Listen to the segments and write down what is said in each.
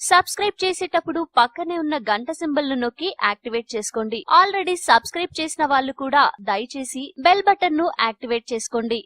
Subscribe చేసేటప్పుడు పక్కనే ఉన్న గంట సింబల్ ను నొక్కి యాక్టివేట్ చేసుకోండి. ఆల్రెడీ సబ్స్క్రైబ్ చేసిన వాళ్ళు కూడా దయచేసి బెల్ బటన్ ను యాక్టివేట్ చేసుకోండి.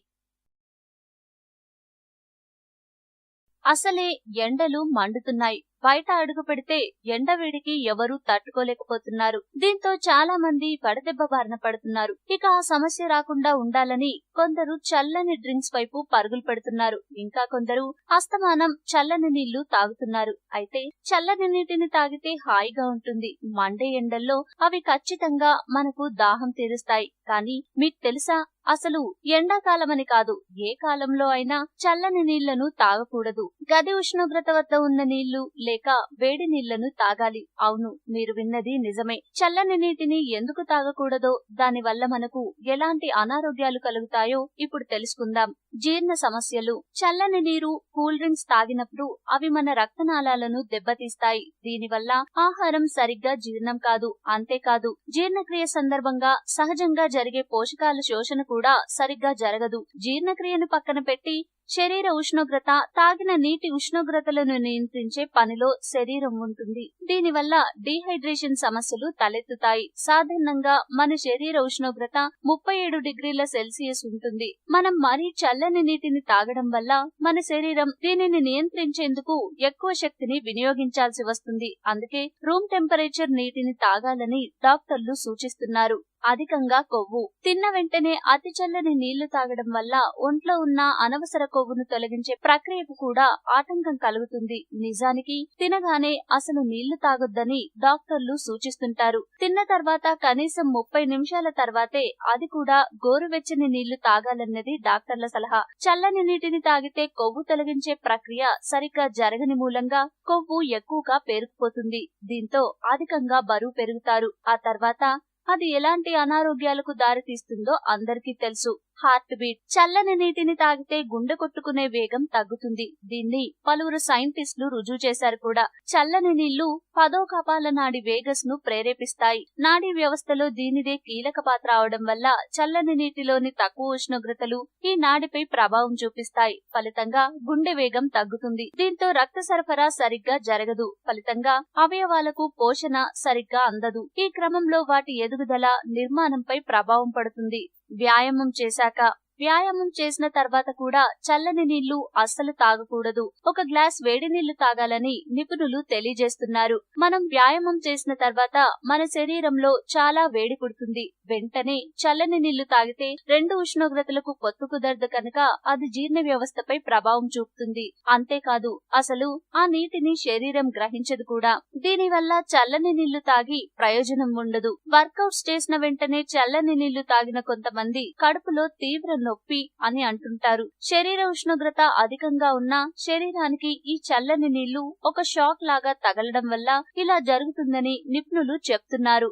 అసలే ఎండలు మండుతున్నాయి. బయట అడుగు పెడితే ఎండవేడికి ఎవరూ తట్టుకోలేకపోతున్నారు. దీంతో చాలా మంది వడదెబ్బ బారిన పడుతున్నారు. ఇక ఆ సమస్య రాకుండా ఉండాలని కొందరు చల్లని డ్రింక్స్ వైపు పరుగులు పెడుతున్నారు. ఇంకా కొందరు అస్తమానం చల్లని నీళ్లు తాగుతున్నారు. అయితే చల్లని నీటిని తాగితే హాయిగా ఉంటుంది. మండే ఎండల్లో అవి ఖచ్చితంగా మనకు దాహం తీరుస్తాయి. కానీ మీకు తెలుసా, అసలు ఎండాకాలమని కాదు, ఏ కాలంలో అయినా చల్లని నీళ్లను తాగకూడదు. గది ఉష్ణోగ్రత వద్ద ఉన్న నీళ్లు లేక వేడి నీళ్లను తాగాలి. అవును, మీరు విన్నది నిజమే. చల్లని నీటిని ఎందుకు తాగకూడదో, దానివల్ల మనకు ఎలాంటి అనారోగ్యాలు కలుగుతాయో ఇప్పుడు తెలుసుకుందాం. జీర్ణ సమస్యలు. చల్లని నీరు, కూల్ డ్రింక్స్ తాగినప్పుడు అవి మన రక్తనాళాలను దెబ్బతీస్తాయి. దీనివల్ల ఆహారం సరిగ్గా జీర్ణం కాదు. అంతేకాదు, జీర్ణక్రియ సందర్భంగా సహజంగా జరిగే పోషకాల శోషణ కూడా సరిగ్గా జరగదు. జీర్ణక్రియను పక్కన పెట్టి శరీర ఉష్ణోగ్రత, తాగిన నీటి ఉష్ణోగ్రతలను నియంత్రించే పనిలో శరీరం ఉంటుంది. దీనివల్ల డీహైడ్రేషన్ సమస్యలు తలెత్తుతాయి. సాధారణంగా మన శరీర ఉష్ణోగ్రత 37 డిగ్రీల సెల్సియస్ ఉంటుంది. మనం మరీ చల్లని నీటిని తాగడం వల్ల మన శరీరం దీనిని నియంత్రించేందుకు ఎక్కువ శక్తిని వినియోగించాల్సి వస్తుంది. అందుకే రూమ్ టెంపరేచర్ నీటిని తాగాలని డాక్టర్లు సూచిస్తున్నారు. అధికంగా కొవ్వు. తిన్న వెంటనే అతి చల్లని నీళ్లు తాగడం వల్ల ఒంట్లో ఉన్న అనవసర కొవ్వును తొలగించే ప్రక్రియకు కూడా ఆటంకం కలుగుతుంది. నిజానికి తినగానే అసలు నీళ్లు తాగొద్దని డాక్టర్లు సూచిస్తుంటారు. తిన్న తర్వాత కనీసం 30 నిమిషాల తర్వాతే, అది కూడా గోరువెచ్చని నీళ్లు తాగాలన్నది డాక్టర్ల సలహా. చల్లని నీటిని తాగితే కొవ్వు తొలగించే ప్రక్రియ సరిగ్గా జరగని మూలంగా కొవ్వు ఎక్కువగా పేరుకుపోతుంది. దీంతో అధికంగా బరువు పెరుగుతారు. ఆ తర్వాత అది ఎలాంటి అనారోగ్యాలకు దారితీస్తుందో అందరికీ తెలుసు. Heart beat. చల్లని నీటిని తాగితే గుండె కొట్టుకునే వేగం తగ్గుతుంది. దీన్ని పలువురు సైంటిస్టులు రుజువు చేశారు కూడా. చల్లని నీళ్లు పదో కపాల నాడి వేగస్ ను ప్రేరేపిస్తాయి. నాడీ వ్యవస్థలో దీనిదే కీలక పాత్ర అవడం వల్ల చల్లని నీటిలోని తక్కువ ఉష్ణోగ్రతలు ఈ నాడిపై ప్రభావం చూపిస్తాయి. ఫలితంగా గుండె వేగం తగ్గుతుంది. దీంతో రక్త సరఫరా సరిగ్గా జరగదు. ఫలితంగా అవయవాలకు పోషణ సరిగ్గా అందదు. ఈ క్రమంలో వాటి ఎదుగుదల, నిర్మాణంపై ప్రభావం పడుతుంది. వ్యాయామం చేసిన తర్వాత కూడా చల్లని నీళ్లు అస్సలు తాగకూడదు. ఒక గ్లాస్ వేడి నీళ్లు తాగాలని నిపుణులు తెలియజేస్తున్నారు. మనం వ్యాయామం చేసిన తర్వాత మన శరీరంలో చాలా వేడి పుడుతుంది. వెంటనే చల్లని నీళ్లు తాగితే రెండు ఉష్ణోగ్రతలకు పొత్తు కుదరదు కనుక అది జీర్ణ వ్యవస్థపై ప్రభావం చూపుతుంది. అంతేకాదు, అసలు ఆ నీటిని శరీరం గ్రహించదు కూడా. దీనివల్ల చల్లని నీళ్లు తాగి ప్రయోజనం ఉండదు. వర్కౌట్స్ చేసిన వెంటనే చల్లని నీళ్లు తాగిన కొంతమంది కడుపులో తీవ్ర నొప్పి అని అంటుంటారు. శరీర ఉష్ణోగ్రత అధికంగా ఉన్నా శరీరానికి ఈ చల్లని నీళ్లు ఒక షాక్ లాగా తగలడం వల్ల ఇలా జరుగుతుందని నిపుణులు చెప్తున్నారు.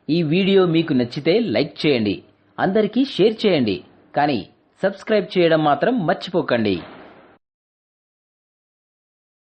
ఈ వీడియో మీకు నచ్చితే లైక్ చేయండి, అందరికీ షేర్ చేయండి, కానీ సబ్స్క్రైబ్ చేయడం మాత్రం మర్చిపోకండి.